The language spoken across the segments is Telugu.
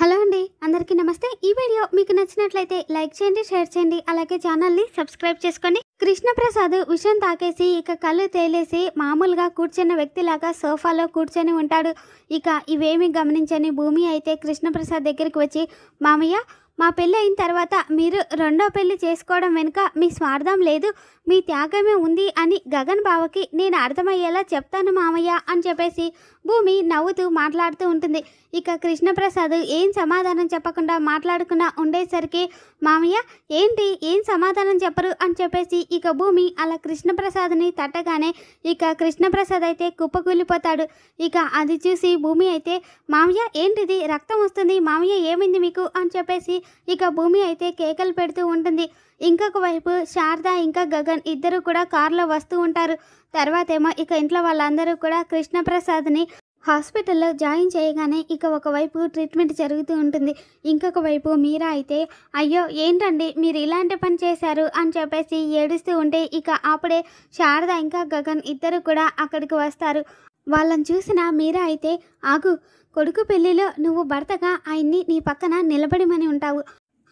హలో అండి, అందరికీ నమస్తే. ఈ వీడియో మీకు నచ్చినట్లయితే లైక్ చేయండి, షేర్ చేయండి, అలాగే ఛానల్ని సబ్స్క్రైబ్ చేసుకోండి. కృష్ణప్రసాద్ విషం తాకేసి ఇక కళ్ళు తేలేసి మామూలుగా కూర్చున్న వ్యక్తిలాగా సోఫాలో కూర్చొని ఉంటాడు. ఇక ఇవేమీ గమనించని భూమి అయితే కృష్ణప్రసాద్ దగ్గరికి వచ్చి, మామయ్య మా పెళ్ళి అయిన తర్వాత మీరు రెండో పెళ్లి చేసుకోవడం వెనుక మీ స్వార్థం లేదు, మీ త్యాగమే ఉంది అని గగన్ బావకి నేను అర్థమయ్యేలా చెప్తాను మామయ్య అని చెప్పేసి భూమి నవ్వుతూ మాట్లాడుతూ ఉంటుంది. ఇక కృష్ణప్రసాద్ ఏం సమాధానం చెప్పకుండా మాట్లాడకుండా ఉండేసరికి, మామయ్య ఏంటి ఏం సమాధానం చెప్పరు అని చెప్పేసి ఇక భూమి అలా కృష్ణప్రసాద్ని తట్టగానే ఇక కృష్ణప్రసాద్ అయితే కుప్పకూలిపోతాడు. ఇక అది చూసి భూమి అయితే, మామయ్య ఏంటిది రక్తం వస్తుంది, మామయ్య ఏమైంది మీకు అని చెప్పేసి ఇక భూమి అయితే కేకలు పెడుతూ ఉంటుంది. ఇంకొక వైపు శారద ఇంకా గగన్ ఇద్దరు కూడా కారులో వస్తూ ఉంటారు. తర్వాత ఏమో ఇక ఇంట్లో వాళ్ళందరూ కూడా కృష్ణప్రసాద్ని హాస్పిటల్లో జాయిన్ చేయగానే ఇక ఒకవైపు ట్రీట్మెంట్ జరుగుతూ ఉంటుంది. ఇంకొక వైపు మీరా అయితే, అయ్యో ఏంటండి మీరు ఇలాంటి పని చేశారు అని చెప్పేసి ఏడుస్తూ ఉంటే ఇక అప్పుడే శారద ఇంకా గగన్ ఇద్దరు కూడా అక్కడికి వస్తారు. వాళ్ళని చూసిన మీరా అయితే, ఆగు, కొడుకు పెళ్లిలో నువ్వు భర్తగా ఆయన్ని నీ పక్కన నిలబడిమని ఉంటావు,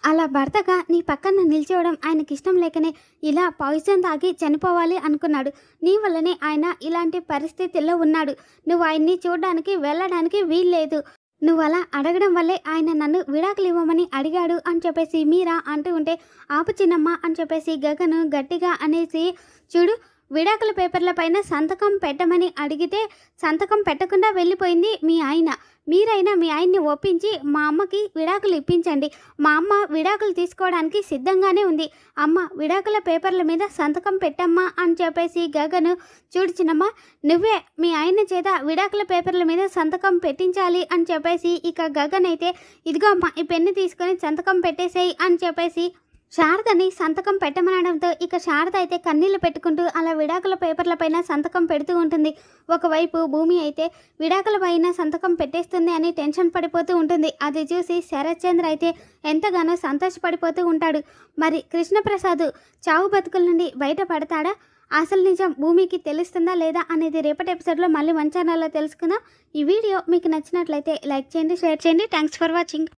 అలా భర్తగా నీ పక్కన నిల్చోవడం ఆయనకి ఇష్టం లేకనే ఇలా పాయిజన్ తాగి చనిపోవాలి అనుకున్నాడు. నీ వల్లనే ఆయన ఇలాంటి పరిస్థితుల్లో ఉన్నాడు. నువ్వు ఆయన్ని చూడడానికి వెళ్ళడానికి వీల్లేదు. నువ్వు అలా అడగడం వల్లే ఆయన నన్ను విడాకులు ఇవ్వమని అడిగాడు అని చెప్పేసి మీరా అంటూ ఉంటే, ఆపు చిన్నమ్మ అని చెప్పేసి గగన్ గట్టిగా అనేసి, చూడు, విడాకుల పేపర్ల పైన సంతకం పెట్టమని అడిగితే సంతకం పెట్టకుండా వెళ్ళిపోయింది మీ ఆయన. మీరైనా మీ ఆయన్ని ఒప్పించి మా అమ్మకి విడాకులు ఇప్పించండి. మా అమ్మ విడాకులు తీసుకోవడానికి సిద్ధంగానే ఉంది. అమ్మ విడాకుల పేపర్ల మీద సంతకం పెట్టమ్మా అని చెప్పేసి గగన్, చూడు చిన్నమ్మ, నువ్వే మీ ఆయన చేత విడాకుల పేపర్ల మీద సంతకం పెట్టించాలి అని చెప్పేసి ఇక గగన్ అయితే, ఇదిగో అమ్మ ఈ పెన్ను తీసుకొని సంతకం పెట్టేసేయి అని చెప్పేసి శారదని సంతకం పెట్టమనడంతో ఇక శారద అయితే కన్నీళ్లు పెట్టుకుంటూ అలా విడాకుల పేపర్ల పైన సంతకం పెడుతూ ఉంటుంది. ఒకవైపు భూమి అయితే విడాకుల పైన సంతకం పెట్టేస్తుంది అని టెన్షన్ పడిపోతూ ఉంటుంది. అది చూసి శరత్ చంద్ర అయితే ఎంతగానో సంతోషపడిపోతూ ఉంటాడు. మరి కృష్ణప్రసాద్ చావు బతుకుల నుండి బయటపడతాడా? అసలు నిజం భూమికి తెలుస్తుందా లేదా అనేది రేపటి ఎపిసోడ్లో మళ్ళీ మన ఛానల్లో తెలుసుకుందాం. ఈ వీడియో మీకు నచ్చినట్లయితే లైక్ చేయండి, షేర్ చేయండి. Thanks for watching.